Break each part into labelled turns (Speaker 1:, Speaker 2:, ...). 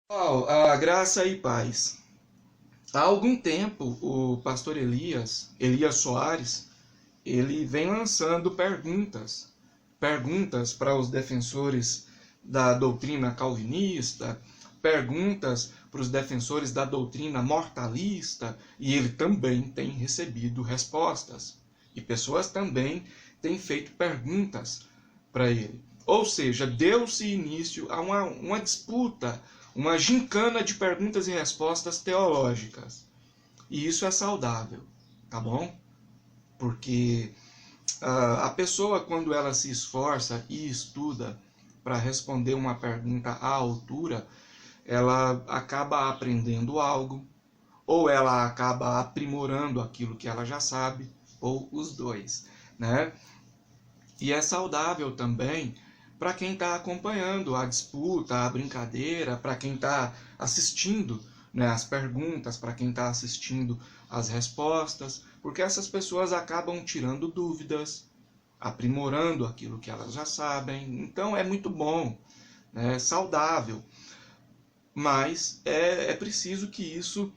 Speaker 1: A graça e paz. Há algum tempo, o pastor Elias Soares, ele vem lançando perguntas para os defensores da doutrina calvinista, perguntas para os defensores da doutrina mortalista, e ele também tem recebido respostas. E pessoas também têm feito perguntas para ele. Ou seja, deu-se início a uma disputa, uma gincana de perguntas e respostas teológicas. E isso é saudável, tá bom? Porque a pessoa, quando ela se esforça e estuda para responder uma pergunta à altura, ela acaba aprendendo algo, ou ela acaba aprimorando aquilo que ela já sabe, ou os dois, né? E é saudável também para quem está acompanhando a disputa, a brincadeira, para quem está assistindo, né, as perguntas, para quem está assistindo as respostas, porque essas pessoas acabam tirando dúvidas, aprimorando aquilo que elas já sabem. Então é muito bom, né, é saudável, mas é preciso que isso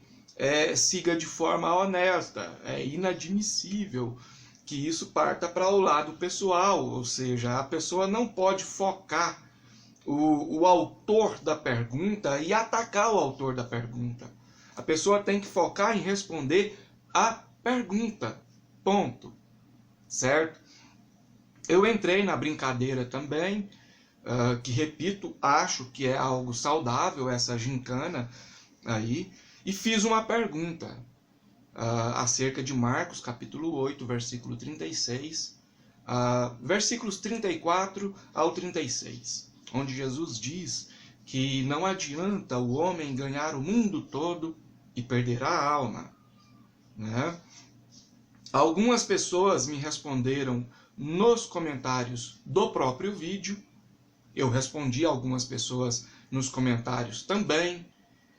Speaker 1: siga de forma honesta. É inadmissível que isso parta para o lado pessoal, ou seja, a pessoa não pode focar o autor da pergunta e atacar o autor da pergunta. A pessoa tem que focar em responder a pergunta. Ponto. Certo? Eu entrei na brincadeira também, que repito, acho que é algo saudável essa gincana aí, e fiz uma pergunta acerca de Marcos, capítulo 8, versículo 36, versículos 34 ao 36, onde Jesus diz que não adianta o homem ganhar o mundo todo e perder a alma, né? Algumas pessoas me responderam nos comentários do próprio vídeo, eu respondi a algumas pessoas nos comentários também,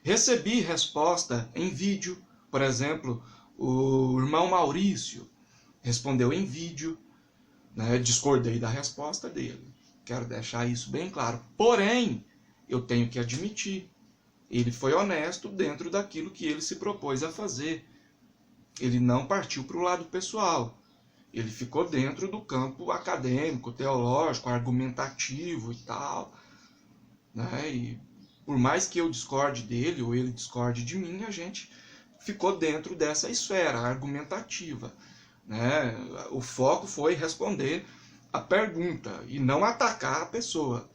Speaker 1: recebi resposta em vídeo. Por exemplo, o irmão Maurício respondeu em vídeo, né? Discordei da resposta dele. Quero deixar isso bem claro. Porém, eu tenho que admitir, ele foi honesto dentro daquilo que ele se propôs a fazer. Ele não partiu para o lado pessoal. Ele ficou dentro do campo acadêmico, teológico, argumentativo e tal, né? E por mais que eu discorde dele ou ele discorde de mim, a gente ficou dentro dessa esfera argumentativa, né? O foco foi responder a pergunta e não atacar a pessoa,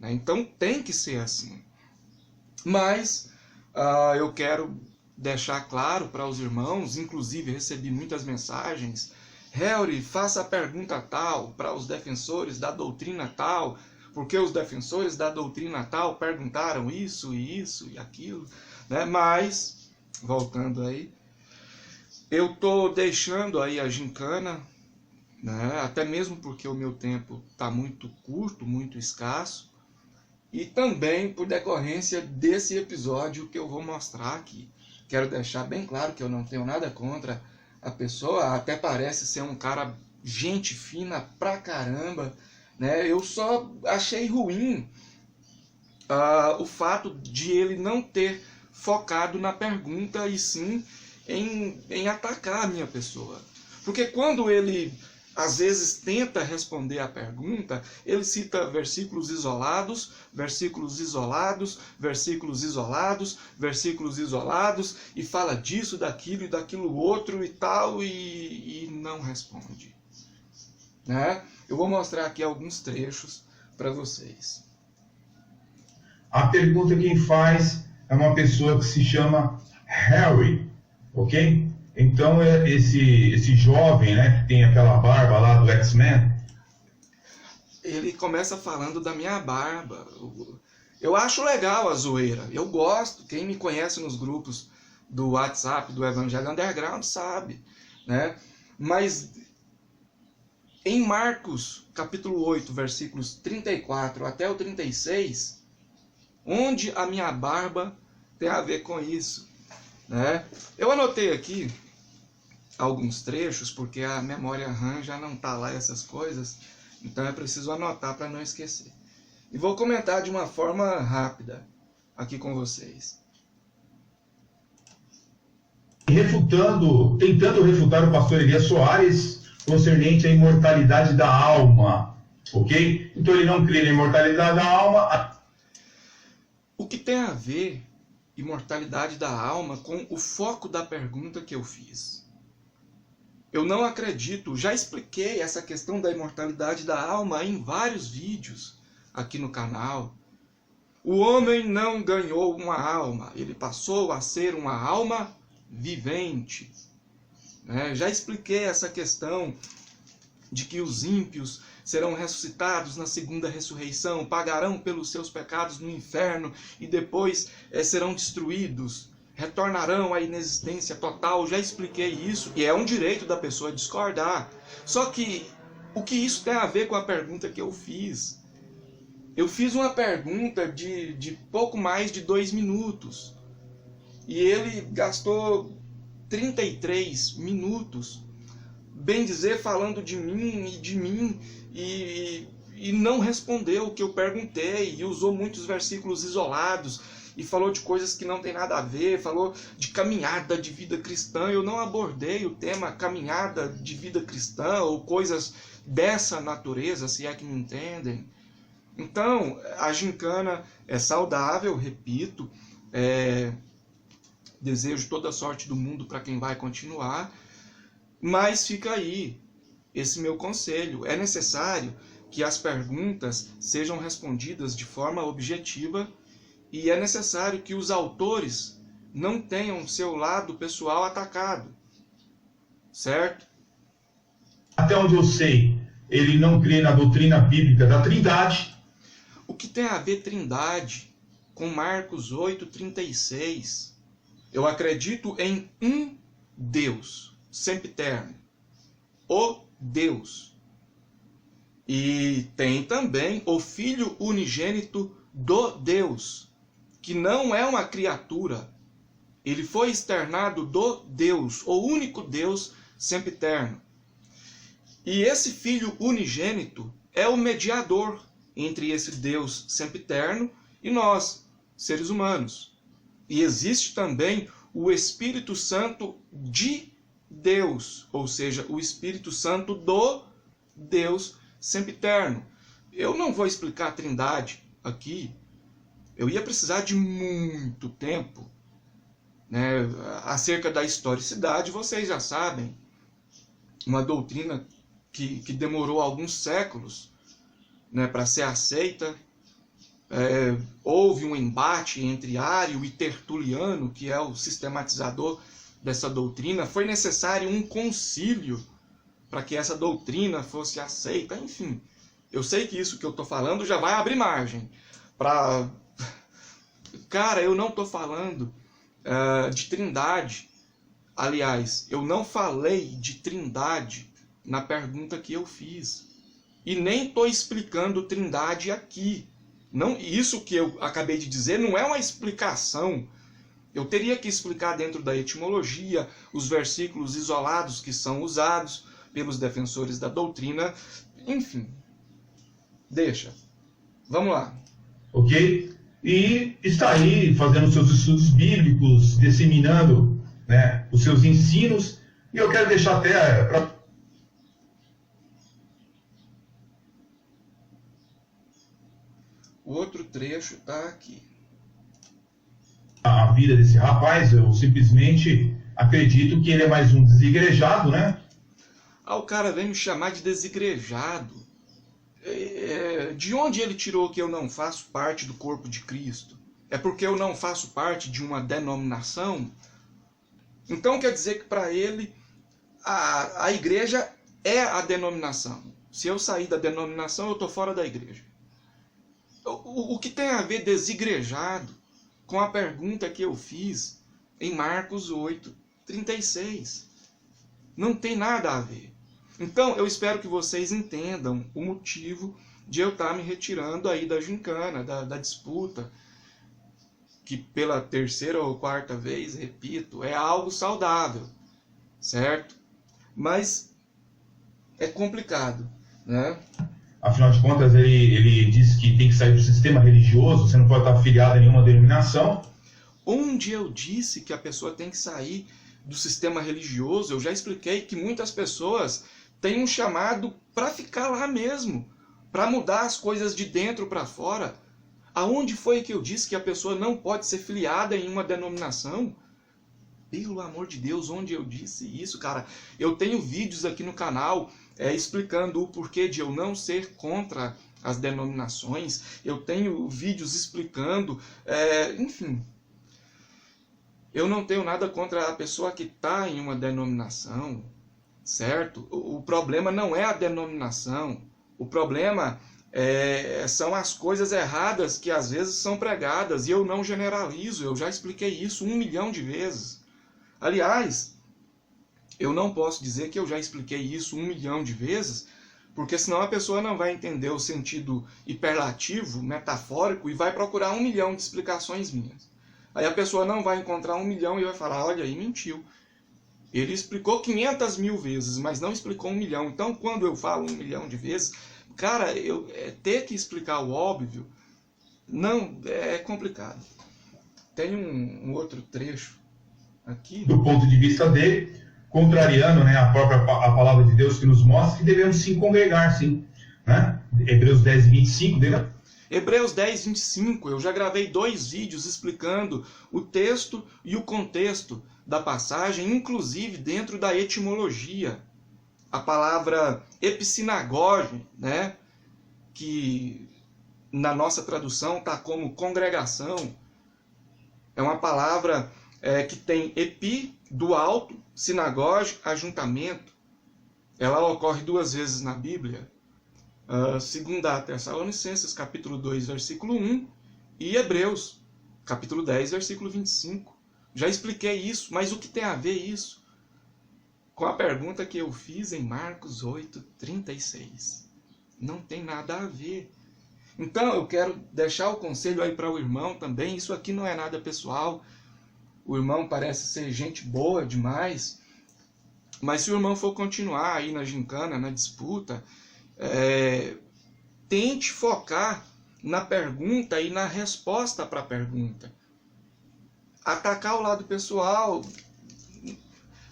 Speaker 1: né? Então tem que ser assim. Mas eu quero deixar claro para os irmãos, inclusive recebi muitas mensagens: Helry, faça a pergunta tal para os defensores da doutrina tal, porque os defensores da doutrina tal perguntaram isso e aquilo, né? Mas, voltando aí, eu estou deixando aí a gincana, né? Até mesmo porque o meu tempo está muito curto, muito escasso, e também por decorrência desse episódio que eu vou mostrar aqui. Quero deixar bem claro que eu não tenho nada contra a pessoa, até parece ser um cara gente fina pra caramba, né? Eu só achei ruim o fato de ele não ter focado na pergunta e sim em atacar a minha pessoa. Porque quando ele às vezes tenta responder a pergunta, ele cita versículos isolados, versículos isolados, versículos isolados, versículos isolados, e fala disso, daquilo e daquilo outro e tal, e não responde, né? Eu vou mostrar aqui alguns trechos para vocês.
Speaker 2: A pergunta quem faz é uma pessoa que se chama Harry, ok? Então esse jovem, né, que tem aquela barba lá do X-Men,
Speaker 1: ele começa falando da minha barba. Eu acho legal a zoeira, eu gosto. Quem me conhece nos grupos do WhatsApp do Evangelho Underground sabe, né? Mas em Marcos, capítulo 8, versículos 34 até o 36, onde a minha barba tem a ver com isso, né? Eu anotei aqui alguns trechos, porque a memória RAM já não está lá essas coisas, então é preciso anotar para não esquecer. E vou comentar de uma forma rápida. aqui com vocês.
Speaker 2: Tentando refutar o pastor Elias Soares concernente à imortalidade da alma, ok? Então ele não crê na imortalidade da alma.
Speaker 1: O que tem a ver imortalidade da alma com o foco da pergunta que eu fiz? Eu não acredito, já expliquei essa questão da imortalidade da alma em vários vídeos aqui no canal. O homem não ganhou uma alma, ele passou a ser uma alma vivente. Já expliquei essa questão de que os ímpios serão ressuscitados na segunda ressurreição, pagarão pelos seus pecados no inferno e depois serão destruídos, retornarão à inexistência total. Já expliquei isso e é um direito da pessoa discordar. Só que o que isso tem a ver com a pergunta que eu fiz? Eu fiz uma pergunta de pouco mais de 2 minutos. E ele gastou 33 minutos, bem dizer, falando de mim, e não respondeu o que eu perguntei, e usou muitos versículos isolados, e falou de coisas que não tem nada a ver, falou de caminhada de vida cristã. Eu não abordei o tema caminhada de vida cristã, ou coisas dessa natureza, se é que me entendem. Então, a gincana é saudável, repito, desejo toda a sorte do mundo para quem vai continuar, mas fica aí esse meu conselho. É necessário que as perguntas sejam respondidas de forma objetiva e é necessário que os autores não tenham seu lado pessoal atacado, certo?
Speaker 2: Até onde eu sei, ele não crê na doutrina bíblica da Trindade.
Speaker 1: O que tem a ver Trindade com Marcos 8,36? Eu acredito em um Deus, sempiterno, o Deus. E tem também o Filho unigênito do Deus, que não é uma criatura. Ele foi externado do Deus, o único Deus sempiterno. E esse Filho unigênito é o mediador entre esse Deus sempiterno e nós, seres humanos. E existe também o Espírito Santo de Deus, ou seja, o Espírito Santo do Deus sempiterno. Eu não vou explicar a Trindade aqui, eu ia precisar de muito tempo, acerca da historicidade, vocês já sabem, uma doutrina que demorou alguns séculos para ser aceita. Houve um embate entre Ário e Tertuliano, que é o sistematizador dessa doutrina. Foi necessário um concílio para que essa doutrina fosse aceita. Enfim, eu sei que isso que eu estou falando já vai abrir margem para... Cara, eu não estou falando de Trindade. Aliás, eu não falei de Trindade na pergunta que eu fiz. E nem estou explicando Trindade aqui. Não, isso que eu acabei de dizer não é uma explicação. Eu teria que explicar dentro da etimologia os versículos isolados que são usados pelos defensores da doutrina. Enfim, deixa. Vamos lá.
Speaker 2: Ok? E está aí fazendo seus estudos bíblicos, disseminando os seus ensinos. E eu quero deixar até para...
Speaker 1: O outro trecho está aqui.
Speaker 2: A vida desse rapaz, eu simplesmente acredito que ele é mais um desigrejado,
Speaker 1: O cara vem me chamar de desigrejado. De onde ele tirou que eu não faço parte do corpo de Cristo? É porque eu não faço parte de uma denominação? Então quer dizer que para ele a igreja é a denominação. Se eu sair da denominação, eu estou fora da igreja. O que tem a ver desigrejado com a pergunta que eu fiz em Marcos 8,36? Não tem nada a ver. Então, eu espero que vocês entendam o motivo de eu estar me retirando aí da gincana, da disputa, que pela terceira ou quarta vez, repito, é algo saudável, certo? Mas é complicado,
Speaker 2: Afinal de contas, ele diz que tem que sair do sistema religioso, você não pode estar afiliado a nenhuma denominação.
Speaker 1: Onde eu disse que a pessoa tem que sair do sistema religioso, eu já expliquei que muitas pessoas têm um chamado para ficar lá mesmo, para mudar as coisas de dentro para fora. Aonde foi que eu disse que a pessoa não pode ser filiada em uma denominação? Pelo amor de Deus, onde eu disse isso, cara? Eu tenho vídeos aqui no canal explicando o porquê de eu não ser contra as denominações. Eu tenho vídeos explicando, enfim. Eu não tenho nada contra a pessoa que está em uma denominação, certo? O problema não é a denominação. O problema são as coisas erradas que às vezes são pregadas. E eu não generalizo, eu já expliquei isso 1 milhão de vezes. Aliás, eu não posso dizer que eu já expliquei isso 1 milhão de vezes, porque senão a pessoa não vai entender o sentido hiperlativo, metafórico, e vai procurar 1 milhão de explicações minhas. Aí a pessoa não vai encontrar 1 milhão e vai falar, olha aí, mentiu. Ele explicou 500 mil vezes, mas não explicou 1 milhão. Então, quando eu falo 1 milhão de vezes, cara, ter que explicar o óbvio, não, é complicado. Tem um outro trecho aqui.
Speaker 2: Do ponto de vista dele, contrariando, né, a palavra de Deus que nos mostra que devemos sim congregar, sim. Né? Hebreus 10, 25,
Speaker 1: Hebreus 10, 25, eu já gravei 2 vídeos explicando o texto e o contexto da passagem, inclusive dentro da etimologia. A palavra epissinagoge, né, que na nossa tradução está como congregação, é uma palavra que tem epi, do alto, sinagoge, ajuntamento. Ela ocorre 2 vezes na Bíblia. 2 Tessalonicenses, capítulo 2, versículo 1, e Hebreus, capítulo 10, versículo 25. Já expliquei isso, mas o que tem a ver isso com a pergunta que eu fiz em Marcos 8, 36? Não tem nada a ver. Então eu quero deixar o conselho aí para o irmão também. Isso aqui não é nada pessoal. O irmão parece ser gente boa demais, mas se o irmão for continuar aí na gincana, na disputa, tente focar na pergunta e na resposta para a pergunta. Atacar o lado pessoal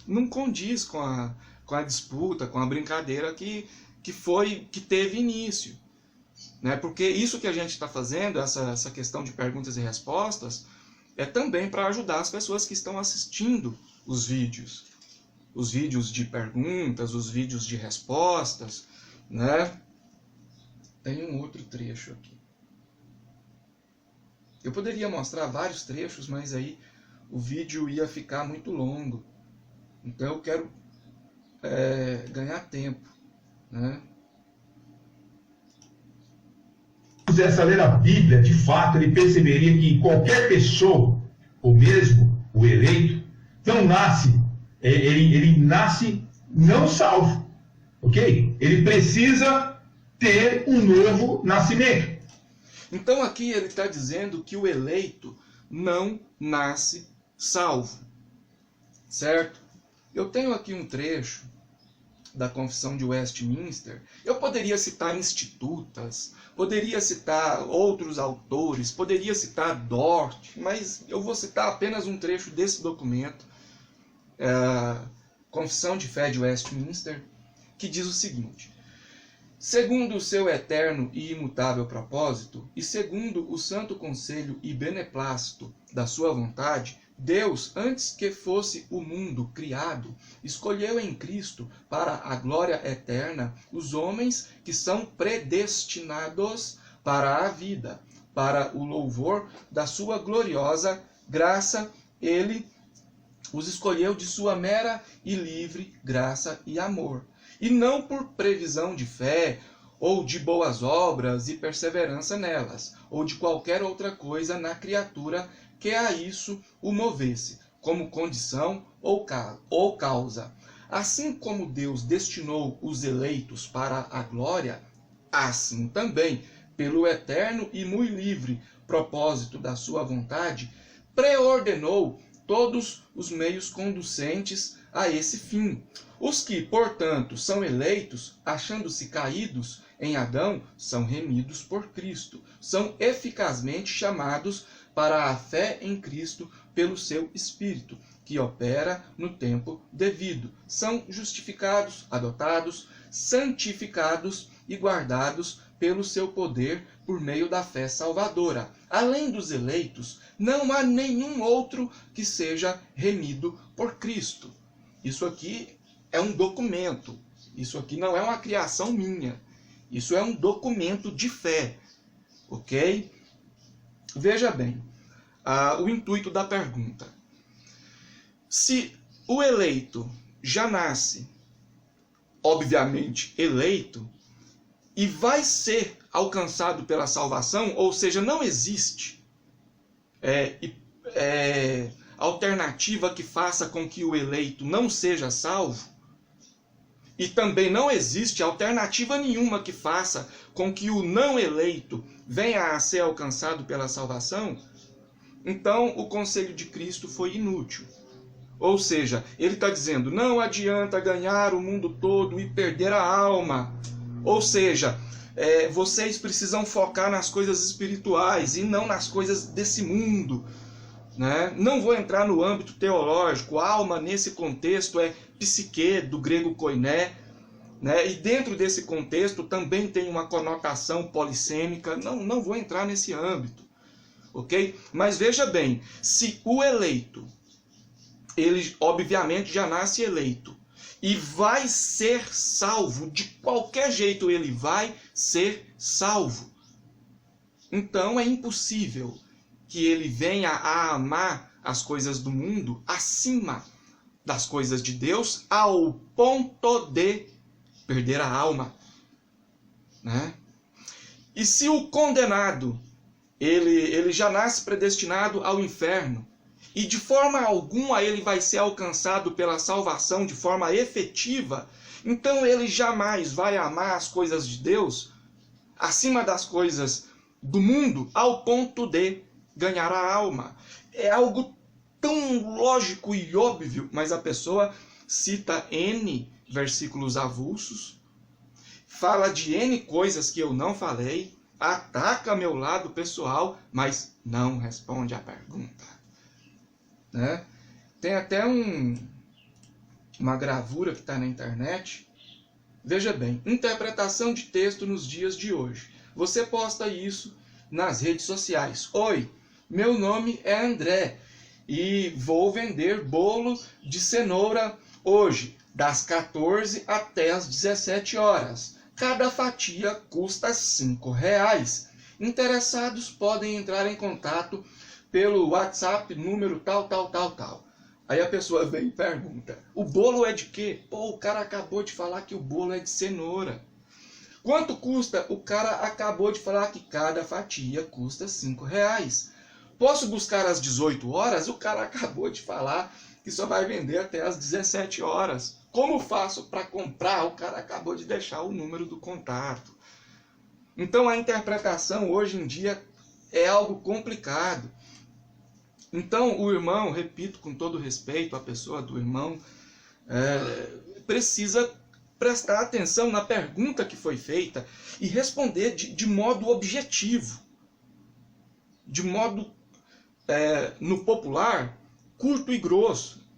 Speaker 1: não condiz com a disputa, com a brincadeira que teve início. Né? Porque isso que a gente está fazendo, essa questão de perguntas e respostas, é também para ajudar as pessoas que estão assistindo os vídeos. Os vídeos de perguntas, os vídeos de respostas, né? Tem um outro trecho aqui. Eu poderia mostrar vários trechos, mas aí o vídeo ia ficar muito longo. Então eu quero ganhar tempo, né?
Speaker 2: Se quisesse ler a Bíblia, de fato, ele perceberia que qualquer pessoa, ou mesmo o eleito, não nasce, ele nasce não salvo, ok? Ele precisa ter um novo nascimento.
Speaker 1: Então aqui ele está dizendo que o eleito não nasce salvo, certo? Eu tenho aqui um trecho da Confissão de Westminster. Eu poderia citar institutas, poderia citar outros autores, poderia citar Dort, mas eu vou citar apenas um trecho desse documento, Confissão de Fé de Westminster, que diz o seguinte: segundo o seu eterno e imutável propósito, e segundo o santo conselho e beneplácito da sua vontade, Deus, antes que fosse o mundo criado, escolheu em Cristo para a glória eterna os homens que são predestinados para a vida, para o louvor da sua gloriosa graça. Ele os escolheu de sua mera e livre graça e amor, e não por previsão de fé, ou de boas obras e perseverança nelas, ou de qualquer outra coisa na criatura que a isso o movesse, como condição ou causa. Assim como Deus destinou os eleitos para a glória, assim também, pelo eterno e muito livre propósito da sua vontade, preordenou todos os meios conducentes a esse fim. Os que, portanto, são eleitos, achando-se caídos, em Adão são remidos por Cristo, são eficazmente chamados para a fé em Cristo pelo seu Espírito, que opera no tempo devido. São justificados, adotados, santificados e guardados pelo seu poder por meio da fé salvadora. Além dos eleitos, não há nenhum outro que seja remido por Cristo. Isso aqui é um documento. Isso aqui não é uma criação minha. Isso é um documento de fé. Ok? Veja bem, o intuito da pergunta. Se o eleito já nasce, obviamente, eleito, e vai ser alcançado pela salvação, ou seja, não existe alternativa que faça com que o eleito não seja salvo, e também não existe alternativa nenhuma que faça com que o não eleito venha a ser alcançado pela salvação, então o conselho de Cristo foi inútil. Ou seja, ele está dizendo, não adianta ganhar o mundo todo e perder a alma. Ou seja, vocês precisam focar nas coisas espirituais e não nas coisas desse mundo. Né? Não vou entrar no âmbito teológico. Alma, nesse contexto, é psique, do grego koiné. Né? E dentro desse contexto também tem uma conotação polissêmica. Não vou entrar nesse âmbito. Ok? Mas veja bem, se o eleito, ele obviamente já nasce eleito, e vai ser salvo, de qualquer jeito ele vai ser salvo. Então é impossível que ele venha a amar as coisas do mundo acima das coisas de Deus, ao ponto de perder a alma. Né? E se o condenado, ele já nasce predestinado ao inferno, e de forma alguma ele vai ser alcançado pela salvação de forma efetiva, então ele jamais vai amar as coisas de Deus acima das coisas do mundo, ao ponto de ganhar a alma. É algo tão lógico e óbvio, mas a pessoa cita N versículos avulsos, fala de N coisas que eu não falei, ataca meu lado pessoal, mas não responde a pergunta. Né? Tem até uma gravura que está na internet. Veja bem, interpretação de texto nos dias de hoje. Você posta isso nas redes sociais. Oi, meu nome é André e vou vender bolo de cenoura hoje, das 14 até as 17 horas. Cada fatia custa R$5. Interessados podem entrar em contato pelo WhatsApp, número tal. Aí a pessoa vem e pergunta, o bolo é de quê? Pô, o cara acabou de falar que o bolo é de cenoura. Quanto custa? O cara acabou de falar que cada fatia custa R$5. Posso buscar às 18 horas? O cara acabou de falar que só vai vender até às 17 horas. Como faço para comprar? O cara acabou de deixar o número do contato. Então a interpretação hoje em dia é algo complicado. Então o irmão, repito com todo respeito, a pessoa do irmão precisa prestar atenção na pergunta que foi feita e responder de modo objetivo, de modo, no popular, curto e grosso.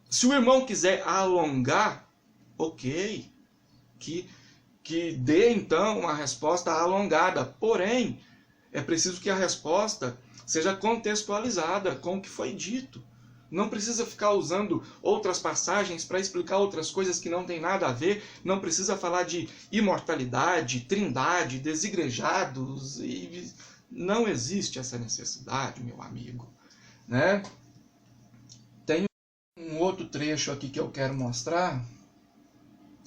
Speaker 1: Se o irmão quiser alongar, ok, que dê então uma resposta alongada, porém é preciso que a resposta seja contextualizada com o que foi dito. Não precisa ficar usando outras passagens para explicar outras coisas que não tem nada a ver. Não precisa falar de imortalidade, trindade, desigrejados. Não existe essa necessidade, meu amigo. Né? Tem um outro trecho aqui que eu quero mostrar.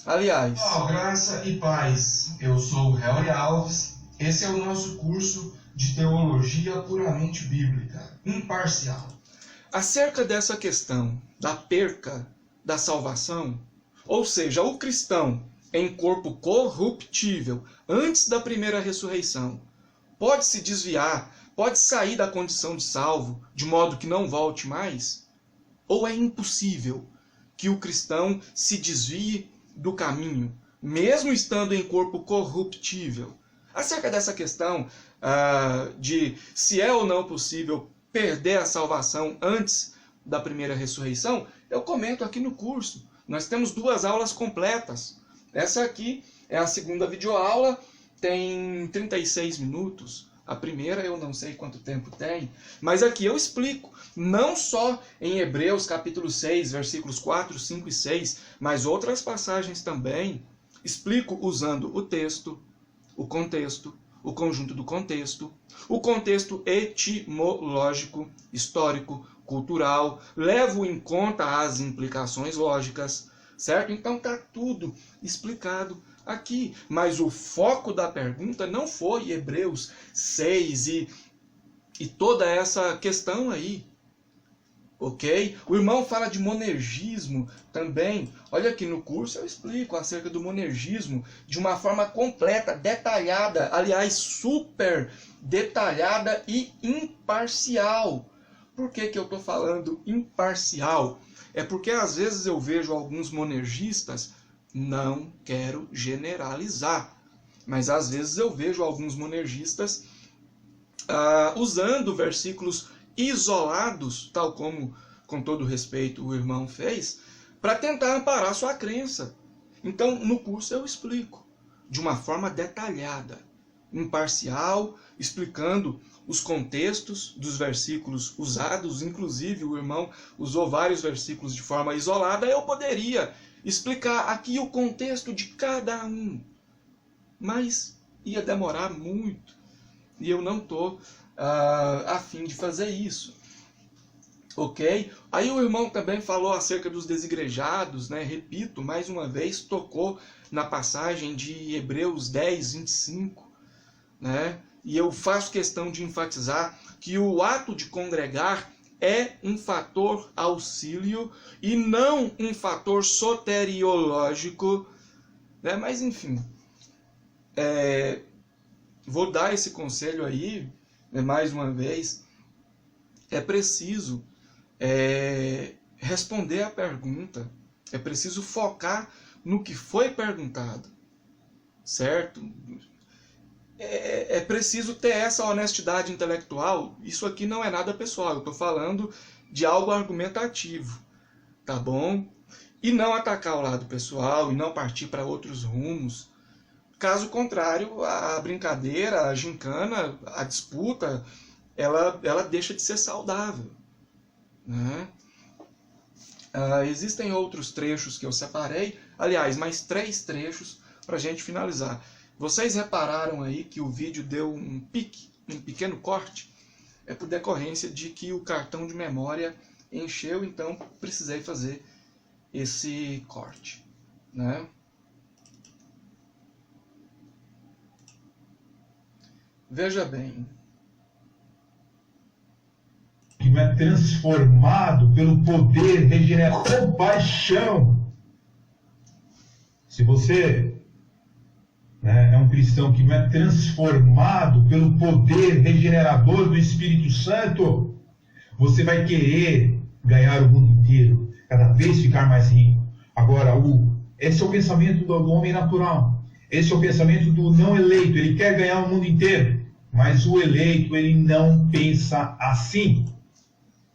Speaker 1: Aliás...
Speaker 3: graça e paz. Eu sou o Helry Alves. Esse é o nosso curso de teologia puramente bíblica, imparcial.
Speaker 1: Acerca dessa questão da perca da salvação, ou seja, o cristão em corpo corruptível antes da primeira ressurreição pode se desviar, pode sair da condição de salvo de modo que não volte mais? Ou é impossível que o cristão se desvie do caminho mesmo estando em corpo corruptível. Acerca dessa questão de se é ou não possível perder a salvação antes da primeira ressurreição, eu comento aqui no curso. Nós temos 2 aulas completas. Essa aqui é a segunda videoaula, tem 36 minutos. A primeira eu não sei quanto tempo tem, mas aqui eu explico, não só em Hebreus capítulo 6, versículos 4, 5 e 6, mas outras passagens também. Explico usando o texto, o contexto, o conjunto do contexto, o contexto etimológico, histórico, cultural, levo em conta as implicações lógicas, certo? Então está tudo explicado aqui. Mas o foco da pergunta não foi Hebreus 6 e toda essa questão aí. Ok? O irmão fala de monergismo também. Olha aqui no curso eu explico acerca do monergismo de uma forma completa, detalhada, aliás, super detalhada e imparcial. Por que eu estou falando imparcial? É porque às vezes eu vejo alguns monergistas, não quero generalizar, mas às vezes eu vejo alguns monergistas usando versículos isolados, tal como, com todo respeito, o irmão fez, para tentar amparar sua crença. Então, no curso eu explico, de uma forma detalhada, imparcial, explicando os contextos dos versículos usados. Inclusive, o irmão usou vários versículos de forma isolada. Eu poderia explicar aqui o contexto de cada um, mas ia demorar muito, e eu não estou a fim de fazer isso, ok? Aí o irmão também falou acerca dos desigrejados, né? Repito, mais uma vez, tocou na passagem de Hebreus 10, 25, né? E eu faço questão de enfatizar que o ato de congregar é um fator auxílio e não um fator soteriológico, né? Mas enfim, vou dar esse conselho aí, mais uma vez. É preciso responder a pergunta, é preciso focar no que foi perguntado, certo? É preciso ter essa honestidade intelectual. Isso aqui não é nada pessoal, eu estou falando de algo argumentativo, tá bom? E não atacar o lado pessoal e não partir para outros rumos. Caso contrário, a brincadeira, a gincana, a disputa, ela deixa de ser saudável, né? Existem outros trechos que eu separei, aliás, mais 3 trechos para a gente finalizar. Vocês repararam aí que o vídeo deu um pique, um pequeno corte? É por decorrência de que o cartão de memória encheu, então precisei fazer esse corte, né? Veja bem.
Speaker 2: Que é transformado pelo poder regenerador, compaixão. Se você é um cristão que não é transformado pelo poder regenerador do Espírito Santo, você vai querer ganhar o mundo inteiro, cada vez ficar mais rico. Agora, esse é o pensamento do homem natural. Esse é o pensamento do não eleito. Ele quer ganhar o mundo inteiro. Mas o eleito, ele não pensa assim.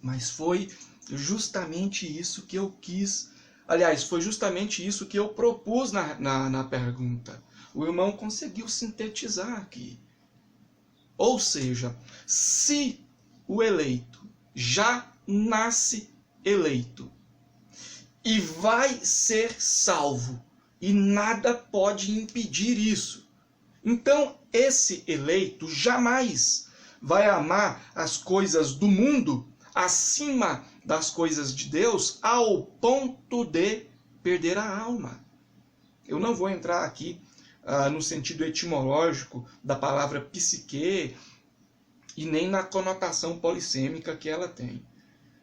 Speaker 1: Mas foi justamente isso que eu quis. Aliás, foi justamente isso que eu propus na pergunta. O irmão conseguiu sintetizar aqui. Ou seja, se o eleito já nasce eleito e vai ser salvo, e nada pode impedir isso, então esse eleito jamais vai amar as coisas do mundo acima das coisas de Deus ao ponto de perder a alma. Eu não vou entrar aqui no sentido etimológico da palavra psique e nem na conotação polissêmica que ela tem,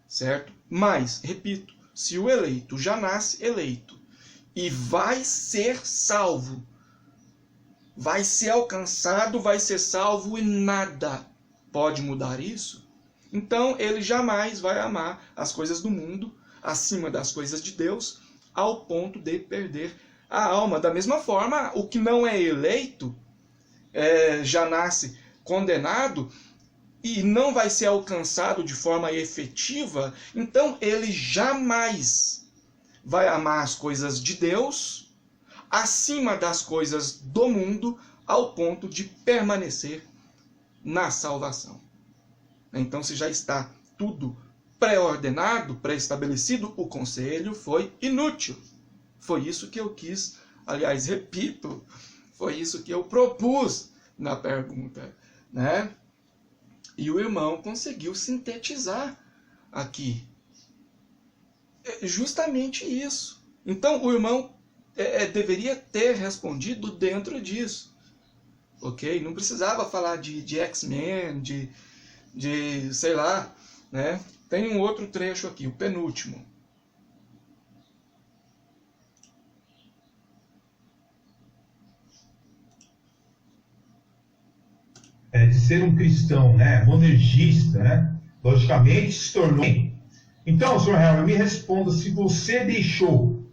Speaker 1: certo? Mas, repito, se o eleito já nasce eleito e vai ser salvo, vai ser alcançado, vai ser salvo e nada pode mudar isso, então ele jamais vai amar as coisas do mundo acima das coisas de Deus ao ponto de perder a alma. Da mesma forma, o que não é eleito já nasce condenado e não vai ser alcançado de forma efetiva, então ele jamais vai amar as coisas de Deus acima das coisas do mundo, ao ponto de permanecer na salvação. Então, se já está tudo pré-ordenado, pré-estabelecido, o conselho foi inútil. Foi isso que eu quis, aliás, repito, foi isso que eu propus na pergunta, né? E o irmão conseguiu sintetizar aqui. É justamente isso. Então, o irmão deveria ter respondido dentro disso. Ok? Não precisava falar de X-Men, de sei lá, né? Tem um outro trecho aqui, o penúltimo.
Speaker 2: De ser um cristão, né, monergista, né, logicamente se tornou. Então, Sr. Helmer, me responda se você deixou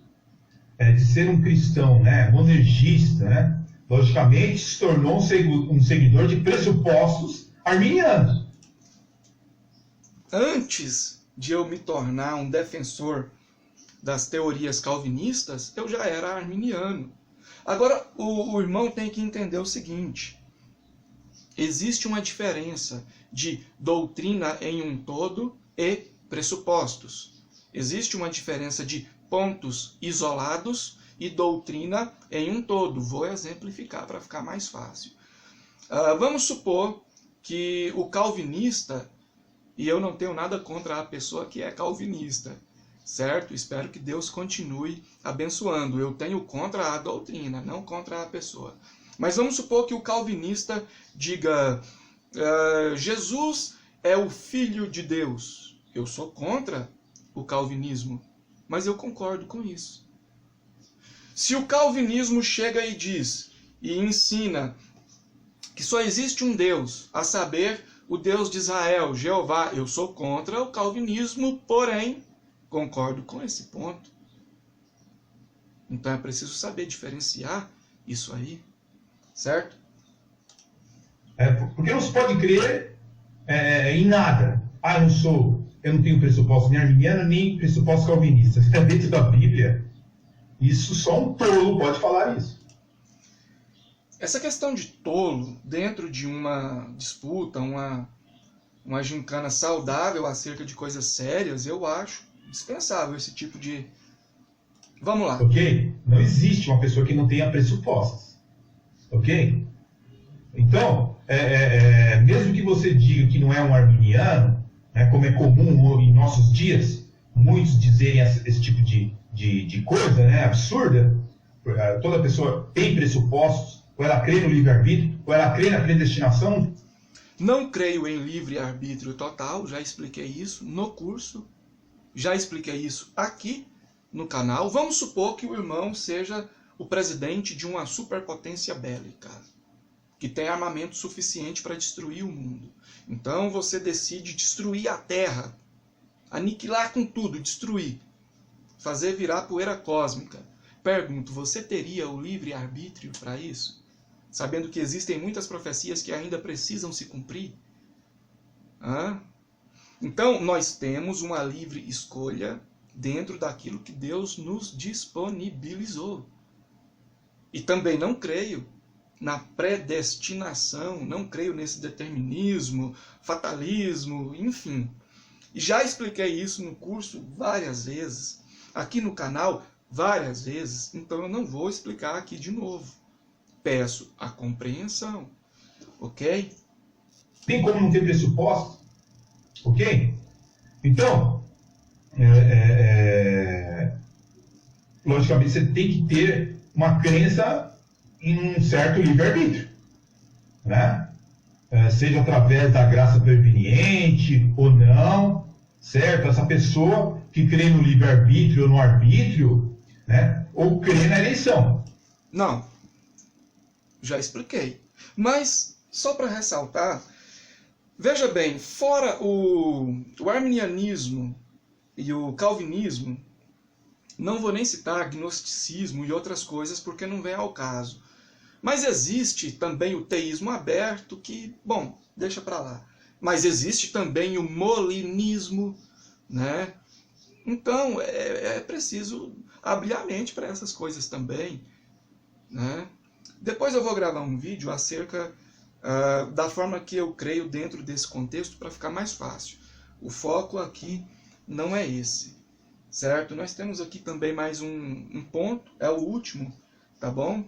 Speaker 2: de ser um cristão, né, monergista, né, logicamente se tornou um seguidor de pressupostos arminianos.
Speaker 1: Antes de eu me tornar um defensor das teorias calvinistas, eu já era arminiano. Agora, o irmão tem que entender o seguinte: existe uma diferença de doutrina em um todo e pressupostos. Existe uma diferença de pontos isolados e doutrina em um todo. Vou exemplificar para ficar mais fácil. Vamos supor que o calvinista, e eu não tenho nada contra a pessoa que é calvinista, certo? Espero que Deus continue abençoando. Eu tenho contra a doutrina, não contra a pessoa. Mas vamos supor que o calvinista diga: Jesus é o Filho de Deus. Eu sou contra o calvinismo, mas eu concordo com isso. Se o calvinismo chega e diz e ensina que só existe um Deus, a saber, o Deus de Israel, Jeová, eu sou contra o calvinismo, porém, concordo com esse ponto. Então é preciso saber diferenciar isso aí. Certo?
Speaker 2: Porque não se pode crer em nada. Eu não tenho pressuposto nem arminiano, nem pressuposto calvinista. Dentro da Bíblia, isso só um tolo pode falar isso.
Speaker 1: Essa questão de tolo, dentro de uma disputa, uma gincana saudável acerca de coisas sérias, eu acho dispensável esse tipo de... Vamos lá.
Speaker 2: Ok? Não existe uma pessoa que não tenha pressupostos. Ok? Então, mesmo que você diga que não é um arminiano, né, como é comum em nossos dias, muitos dizerem esse tipo de coisa, né, absurda, toda pessoa tem pressupostos, ou ela crê no livre-arbítrio, ou ela crê na predestinação.
Speaker 1: Não creio em livre-arbítrio total, já expliquei isso no curso, já expliquei isso aqui no canal. Vamos supor que o irmão seja o presidente de uma superpotência bélica, que tem armamento suficiente para destruir o mundo. Então você decide destruir a Terra, aniquilar com tudo, destruir, fazer virar poeira cósmica. Pergunto, você teria o livre-arbítrio para isso? Sabendo que existem muitas profecias que ainda precisam se cumprir? Então nós temos uma livre escolha dentro daquilo que Deus nos disponibilizou. E também não creio na predestinação, não creio nesse determinismo, fatalismo, enfim. E já expliquei isso no curso várias vezes, aqui no canal várias vezes, então eu não vou explicar aqui de novo. Peço a compreensão, ok?
Speaker 2: Tem como não ter pressuposto, ok? Então, logicamente você tem que ter uma crença em um certo livre-arbítrio, né? Seja através da graça preveniente ou não, certo? Essa pessoa que crê no livre-arbítrio ou no arbítrio, né? Ou crê na eleição.
Speaker 1: Não, já expliquei. Mas, só para ressaltar, veja bem, fora o arminianismo e o calvinismo, Não vou nem citar gnosticismo e outras coisas porque não vem ao caso. Mas existe também o teísmo aberto que, bom, deixa para lá. Mas existe também o molinismo, né? Então é preciso abrir a mente para essas coisas também, né? Depois eu vou gravar um vídeo acerca da forma que eu creio dentro desse contexto para ficar mais fácil. O foco aqui não é esse, certo? Nós temos aqui também mais um ponto, é o último, tá bom?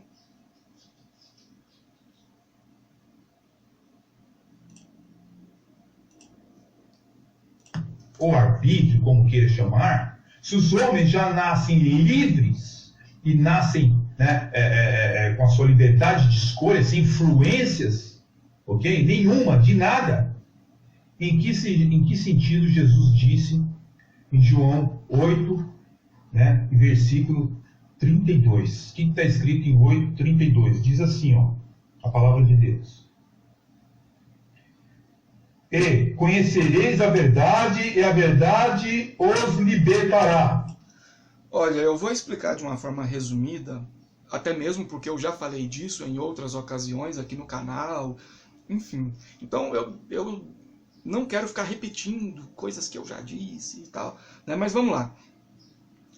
Speaker 2: Ou arbítrio, como queira chamar, se os homens já nascem livres e nascem, né, com a sua liberdade de escolha, sem influências, ok? Nenhuma, de nada. Em que sentido Jesus disse em João 8, né, versículo 32? O que está escrito em 8:32? Diz assim, ó, a palavra de Deus. E conhecereis a verdade, e a verdade os libertará.
Speaker 1: Olha, eu vou explicar de uma forma resumida, até mesmo porque eu já falei disso em outras ocasiões aqui no canal, enfim. Então eu não quero ficar repetindo coisas que eu já disse e tal, né? Mas vamos lá.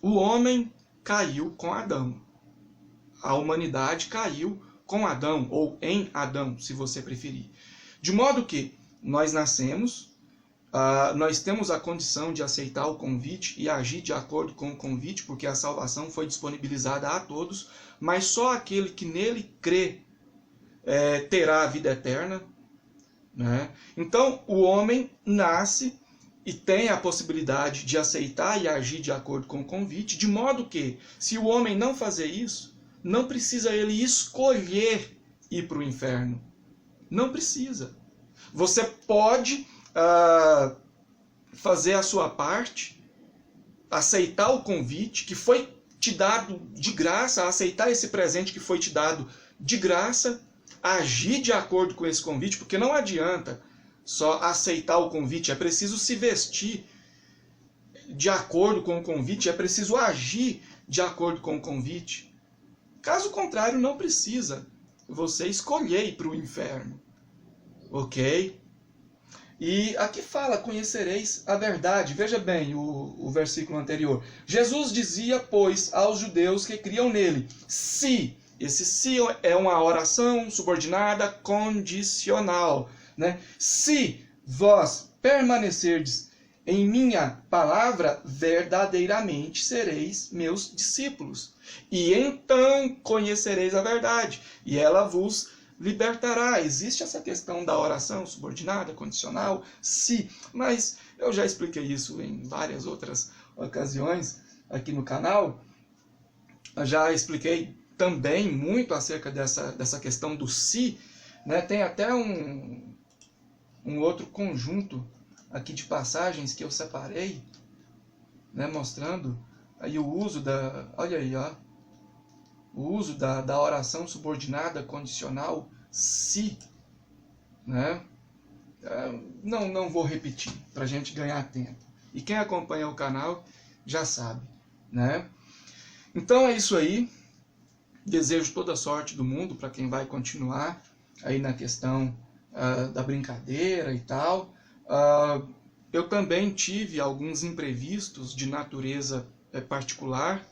Speaker 1: O homem caiu com Adão. A humanidade caiu com Adão, ou em Adão, se você preferir. De modo que nós nascemos, nós temos a condição de aceitar o convite e agir de acordo com o convite, porque a salvação foi disponibilizada a todos, mas só aquele que nele crê terá a vida eterna, né? Então, o homem nasce e tem a possibilidade de aceitar e agir de acordo com o convite, de modo que, se o homem não fazer isso, não precisa ele escolher ir para o inferno. Não precisa. Você pode fazer a sua parte, aceitar o convite que foi te dado de graça, aceitar esse presente que foi te dado de graça, agir de acordo com esse convite, porque não adianta só aceitar o convite, é preciso se vestir de acordo com o convite, é preciso agir de acordo com o convite. Caso contrário, não precisa você escolher ir para o inferno. Ok? E aqui fala, conhecereis a verdade. Veja bem o versículo anterior. Jesus dizia, pois, aos judeus que criam nele, se, esse se é uma oração subordinada condicional, né? Se vós permanecerdes em minha palavra, verdadeiramente sereis meus discípulos. E então conhecereis a verdade, e ela vos libertará. Existe essa questão da oração subordinada, condicional, se, mas eu já expliquei isso em várias outras ocasiões aqui no canal. Eu já expliquei também muito acerca dessa questão do se, né? Tem até um outro conjunto aqui de passagens que eu separei, né, mostrando aí o uso olha aí, ó, o uso da oração subordinada condicional, se, né? Não vou repetir, para a gente ganhar tempo. E quem acompanha o canal já sabe, né? Então é isso aí. Desejo toda a sorte do mundo para quem vai continuar aí na questão da brincadeira e tal. Eu também tive alguns imprevistos de natureza particular,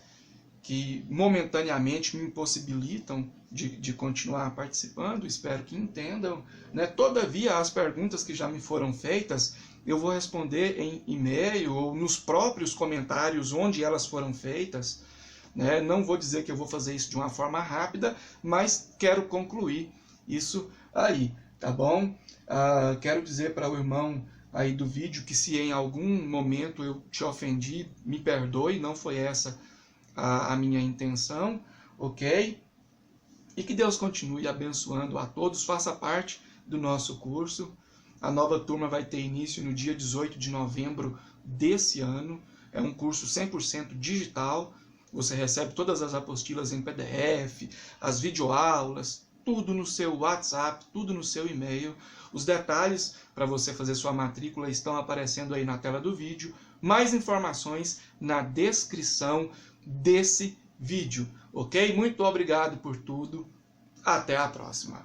Speaker 1: que momentaneamente me impossibilitam de continuar participando, espero que entendam, né? Todavia, as perguntas que já me foram feitas, eu vou responder em e-mail ou nos próprios comentários onde elas foram feitas, né? Não vou dizer que eu vou fazer isso de uma forma rápida, mas quero concluir isso aí, tá bom? Quero dizer para o irmão aí do vídeo que se em algum momento eu te ofendi, me perdoe, não foi essa a minha intenção, ok? E que Deus continue abençoando a todos, faça parte do nosso curso. A nova turma vai ter início no dia 18 de novembro desse ano. É um curso 100% digital. Você recebe todas as apostilas em PDF, as videoaulas, tudo no seu WhatsApp, tudo no seu e-mail. Os detalhes para você fazer sua matrícula estão aparecendo aí na tela do vídeo. Mais informações na descrição desse vídeo, ok? Muito obrigado por tudo. Até a próxima.